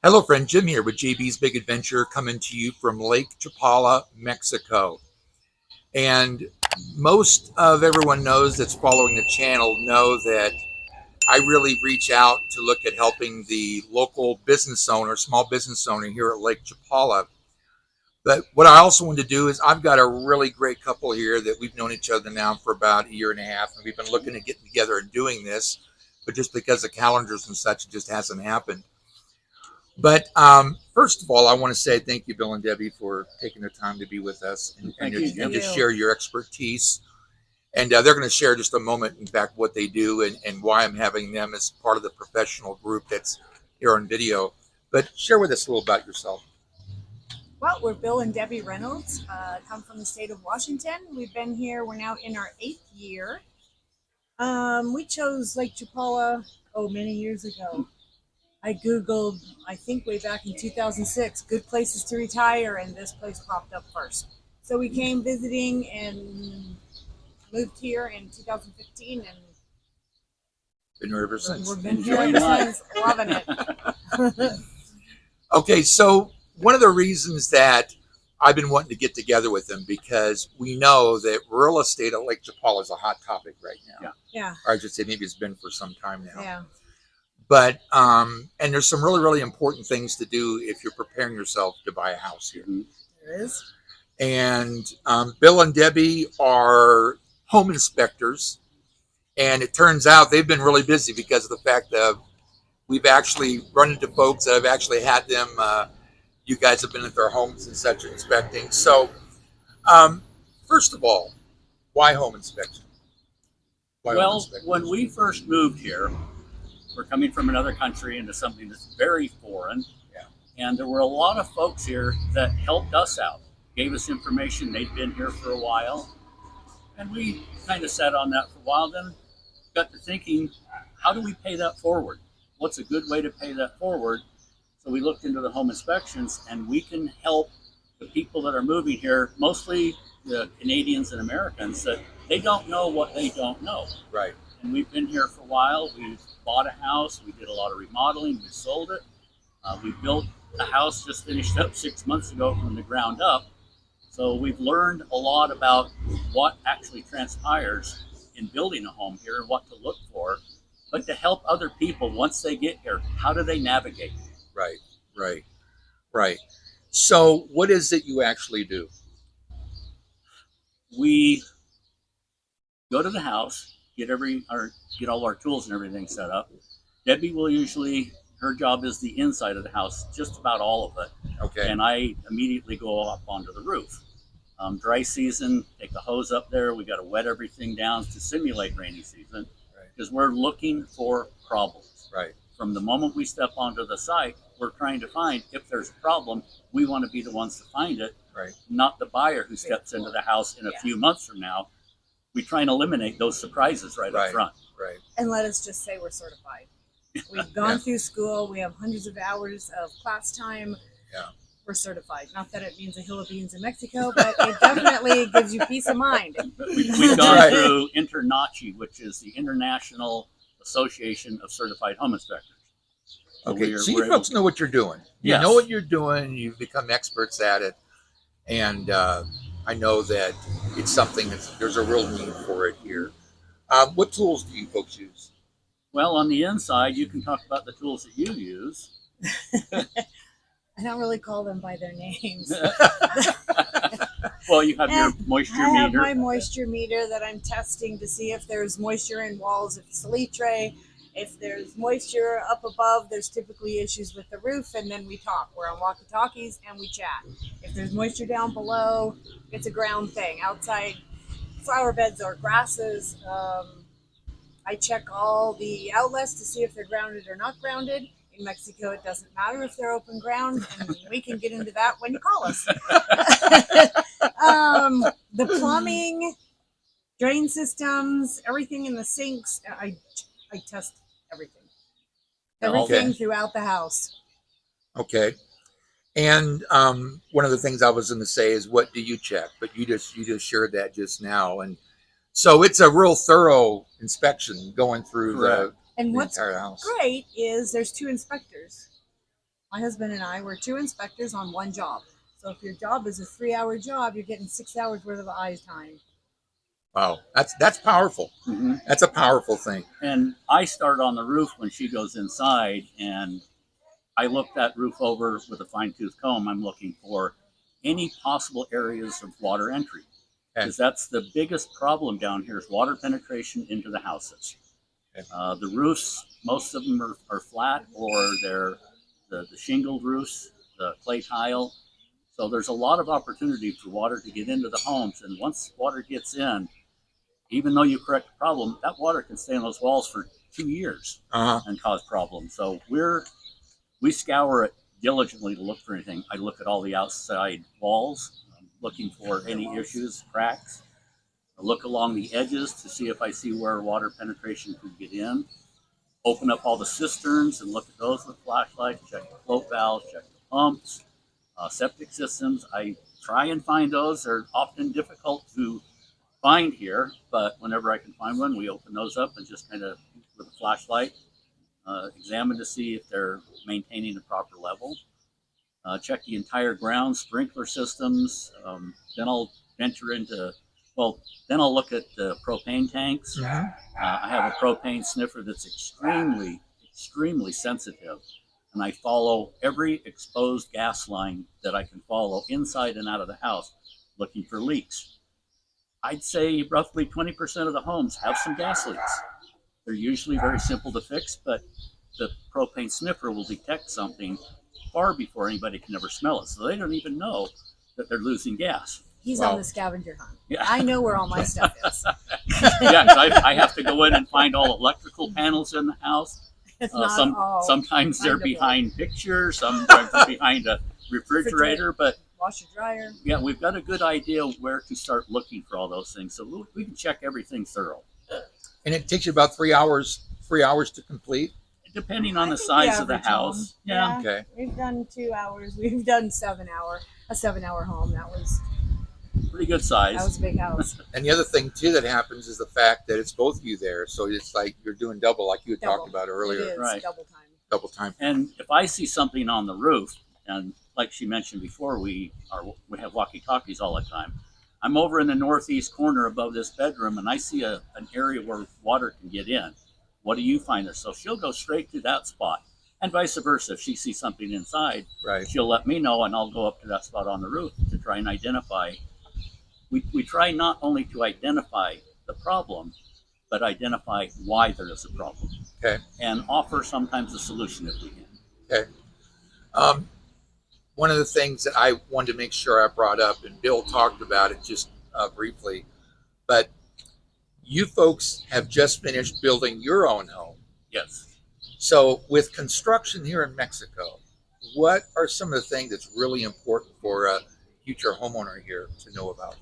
Hello, friend. Jim here with JB's Big Adventure, coming to you from Lake Chapala, Mexico. And most of everyone knows that's following the channel know that I really reach out to look at helping the local business owner, small business owner here at Lake Chapala. But what I also want to do is I've got a really great couple here that we've known each other now for about a year and a half, and we've been looking at getting together and doing this, but just because of calendars and such, it just hasn't happened. But first of all, I want to say thank you, Bill and Debbie, for taking the time to be with us and to share your expertise. And they're going to share just a moment, in fact, what they do and why I'm having them as part of the professional group that's here on video. But share with us a little about yourself. Well, we're Bill and Debbie Reynolds, come from the state of Washington. We've been here, we're now in our 8th year. We chose Lake Chapala, many years ago. I Googled, I think way back in 2006, good places to retire, and this place popped up first. So we came visiting and moved here in 2015, and been here ever since. We've been here ever since, loving it. Okay, so one of the reasons that I've been wanting to get together with them, because we know that real estate at Lake Chapala is a hot topic right now. Yeah. Or I should say maybe it's been for some time now. Yeah. But, and there's some really, really important things to do if you're preparing yourself to buy a house here. There is. And Bill and Debbie are home inspectors. And it turns out they've been really busy because of the fact that we've actually run into folks that have actually had them, you guys have been at their homes and such inspecting. So, first of all, why home inspection? When we first moved here, we're coming from another country into something that's very foreign. Yeah. And there were a lot of folks here that helped us out, gave us information. They'd been here for a while. And we kind of sat on that for a while, then got to thinking, how do we pay that forward? What's a good way to pay that forward? So we looked into the home inspections, and we can help the people that are moving here, mostly the Canadians and Americans, that they don't know what they don't know. Right. And we've been here for a while. We've bought a house. We did a lot of remodeling. We sold it. We built a house, just finished up 6 months ago from the ground up. So we've learned a lot about what actually transpires in building a home here and what to look for. But to help other people once they get here, how do they navigate? Right. So what is it you actually do? We go to the house, get all our tools and everything set up. Debbie will usually, her job is the inside of the house, just about all of it. Okay. And I immediately go up onto the roof. Dry season, take the hose up there. We got to wet everything down to simulate rainy season, because we're looking for problems. Right. From the moment we step onto the site, we're trying to find, if there's a problem, we want to be the ones to find it, not the buyer who steps into the house in a few months from now. We try and eliminate those surprises right up front. Right. And let us just say we're certified. We've gone through school. We have hundreds of hours of class time. Yeah. We're certified. Not that it means a hill of beans in Mexico, but it definitely gives you peace of mind. We've gone through INTERNACHI, which is the International Association of Certified Home Inspectors. Okay, so you folks know what you're doing. You know what you're doing. You've become experts at it. And I know that it's something there's a real need for it here. What tools do you folks use? Well, on the inside, you can talk about the tools that you use. I don't really call them by their names. Well, you have your moisture meter. I have my moisture meter that I'm testing to see if there's moisture in walls, if it's salitre. If there's moisture up above, there's typically issues with the roof, and then we talk. We're on walkie-talkies and we chat. If there's moisture down below, it's a ground thing. Outside flower beds or grasses, I check all the outlets to see if they're grounded or not grounded. In Mexico, it doesn't matter if they're open ground, and we can get into that when you call us. The plumbing, drain systems, everything in the sinks, I test everything throughout the house. Okay. And one of the things I was going to say is, what do you check? But you just shared that just now, and so it's a real thorough inspection going through the And what's entire house. great is there's two inspectors. My husband and I were 2 inspectors on one job. So if your job is a 3-hour job, you're getting 6 hours worth of eye time. Wow, that's powerful. Mm-hmm. That's a powerful thing. And I start on the roof when she goes inside, and I look that roof over with a fine-tooth comb. I'm looking for any possible areas of water entry, because that's the biggest problem down here is water penetration into the houses. The roofs, most of them are flat, or they're the shingled roofs, the clay tile. So there's a lot of opportunity for water to get into the homes. And once water gets in, even though you correct the problem, that water can stay on those walls for 2 years and cause problems. So we scour it diligently to look for anything. I look at all the outside walls, looking for any issues, cracks. I look along the edges to see if I see where water penetration could get in. Open up all the cisterns and look at those with a flashlight. Check the float valves, check the pumps, septic systems. I try and find those. They're often difficult to find here, but whenever I can find one, we open those up and just kind of, with a flashlight, examine to see if they're maintaining the proper level. Check the entire ground, sprinkler systems. Then I'll venture into, then I'll look at the propane tanks. I have a propane sniffer that's extremely, extremely sensitive. And I follow every exposed gas line that I can follow inside and out of the house, looking for leaks. I'd say roughly 20% of the homes have some gas leaks. They're usually very simple to fix, but the propane sniffer will detect something far before anybody can ever smell it. So they don't even know that they're losing gas. He's on the scavenger hunt. Yeah. I know where all my stuff is. Yeah, 'cause I have to go in and find all electrical panels in the house. It's not all sometimes they're findable. Behind pictures, sometimes they're behind a refrigerator, but washer dryer. yeah, we've got a good idea where to start looking for all those things. So we can check everything thorough. And it takes you about 3 hours to complete? Depending on the size of the house. Yeah. Okay. We've done 2 hours. We've done a 7-hour home. That was Pretty good size. a big house. And the other thing too that happens is the fact that it's both of you there, so it's like you're doing double, like you had talked about earlier. It is Right. double time. And if I see something on the roof, and like she mentioned before, we have walkie-talkies all the time. I'm over in the northeast corner above this bedroom, and I see an area where water can get in. What do you find there? So she'll go straight to that spot, and vice versa. If she sees something inside, Right. she'll let me know, and I'll go up to that spot on the roof to try and identify. We try not only to identify the problem, but identify why there is a problem. Okay. And offer sometimes a solution if we can. Okay. One of the things that I wanted to make sure I brought up, and Bill talked about it just briefly, but you folks have just finished building your own home. Yes. So with construction here in Mexico, what are some of the things that's really important for a future homeowner here to know about?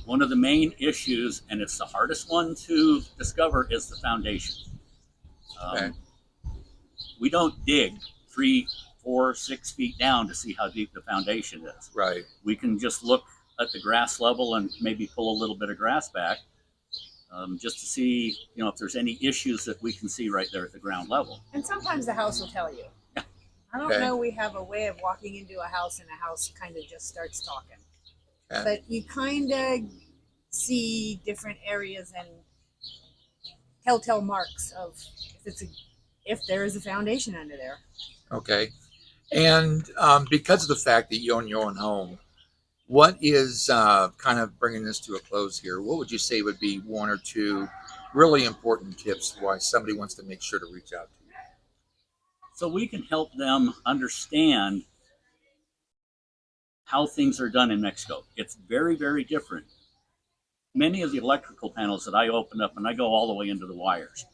One of the main issues, and it's the hardest one to discover, is the foundation. Okay. We don't dig 3, 4, 6 feet down to see how deep the foundation is. Right. We can just look at the grass level and maybe pull a little bit of grass back, just to see, if there's any issues that we can see right there at the ground level. And sometimes the house will tell you. Yeah. I don't know. We have a way of walking into a house, and a house kind of just starts talking. Okay. But you kind of see different areas and telltale marks of if there is a foundation under there. Okay. And because of the fact that you own your own home, what is kind of bringing this to a close here? What would you say would be 1 or 2 really important tips why somebody wants to make sure to reach out to you? So we can help them understand how things are done in Mexico. It's very, very different. Many of the electrical panels that I open up, and I go all the way into the wires,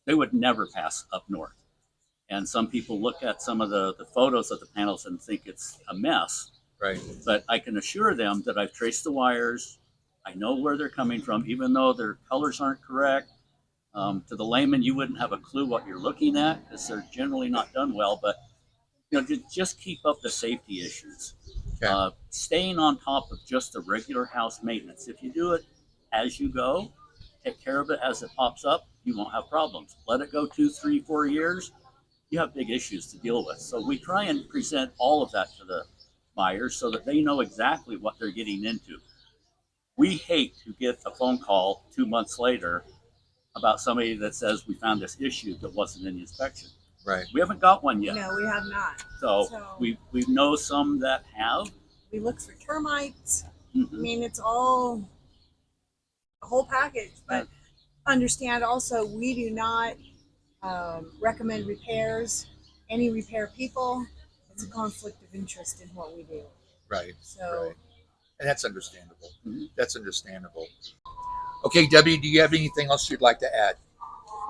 they would never pass up north. And some people look at some of the photos of the panels and think it's a mess. Right. But I can assure them that I've traced the wires. I know where they're coming from, even though their colors aren't correct. To the layman, you wouldn't have a clue what you're looking at because they're generally not done well. But just keep up the safety issues. Okay. Staying on top of just the regular house maintenance. If you do it as you go, take care of it as it pops up, you won't have problems. Let it go 2, 3, 4 years. you have big issues to deal with. So we try and present all of that to the buyers so that they know exactly what they're getting into. We hate to get a phone call 2 months later about somebody that says we found this issue that wasn't in the inspection. Right. We haven't got one yet. No, we have not. So we know some that have. We look for termites. Mm-hmm. I mean, it's all a whole package. But understand also, we do not recommend repairs. Any repair people, it's a conflict of interest in what we do. Right. So, right. And that's understandable. Mm-hmm. That's understandable. Okay, Debbie, do you have anything else you'd like to add?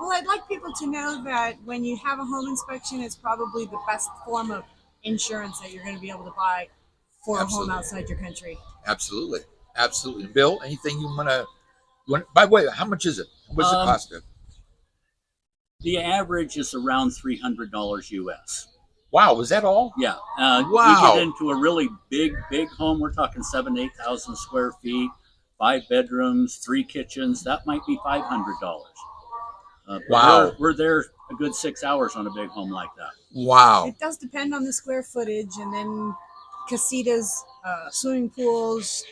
well, I'd like people to know that when you have a home inspection, it's probably the best form of insurance that you're going to be able to buy for Absolutely. a home outside your country. Absolutely. Absolutely. Bill, anything you want to... By the way, how much is it? What's the cost of it? The average is around $300 US. Wow, was that all? Yeah. Wow. We get into a really big home. We're talking 7,000 to 8,000 square feet, 5 bedrooms, 3 kitchens. That might be $500. Wow. We're there a good 6 hours on a big home like that. Wow. It does depend on the square footage, and then casitas, swimming pools,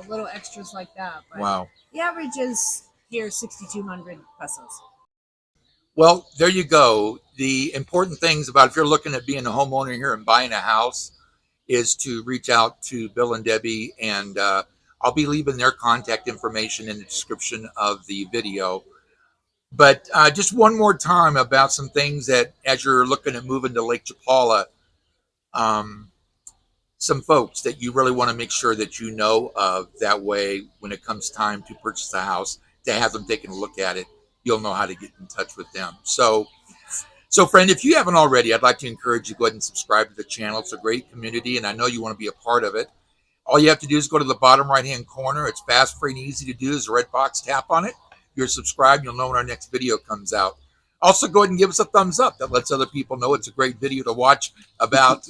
little extras like that. But Wow. the average is here 6,200 pesos. Well, there you go. The important things about if you're looking at being a homeowner here and buying a house is to reach out to Bill and Debbie, and I'll be leaving their contact information in the description of the video. But just one more time about some things that as you're looking at moving to Lake Chapala, some folks that you really want to make sure that you know of. That way, when it comes time to purchase a house, to have them taking a look at it, you'll know how to get in touch with them. So friend, if you haven't already, I'd like to encourage you to go ahead and subscribe to the channel. It's a great community, and I know you want to be a part of it. All you have to do is go to the bottom right-hand corner. It's fast, free, and easy to do. There's a red box. Tap on it. You're subscribed. You'll know when our next video comes out. Also, go ahead and give us a thumbs up. That lets other people know it's a great video to watch about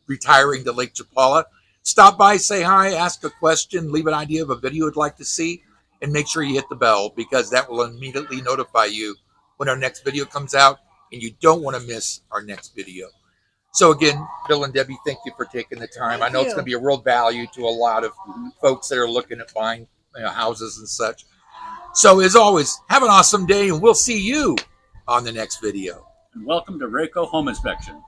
retiring to Lake Chapala. Stop by, say hi, ask a question, leave an idea of a video you'd like to see, and make sure you hit the bell, because that will immediately notify you when our next video comes out, and you don't want to miss our next video. So again, Bill and Debbie, thank you for taking the time. I know it's going to be a real value to a lot of folks that are looking at buying houses and such. So as always, have an awesome day, and we'll see you on the next video. And welcome to REYCO Home Inspection.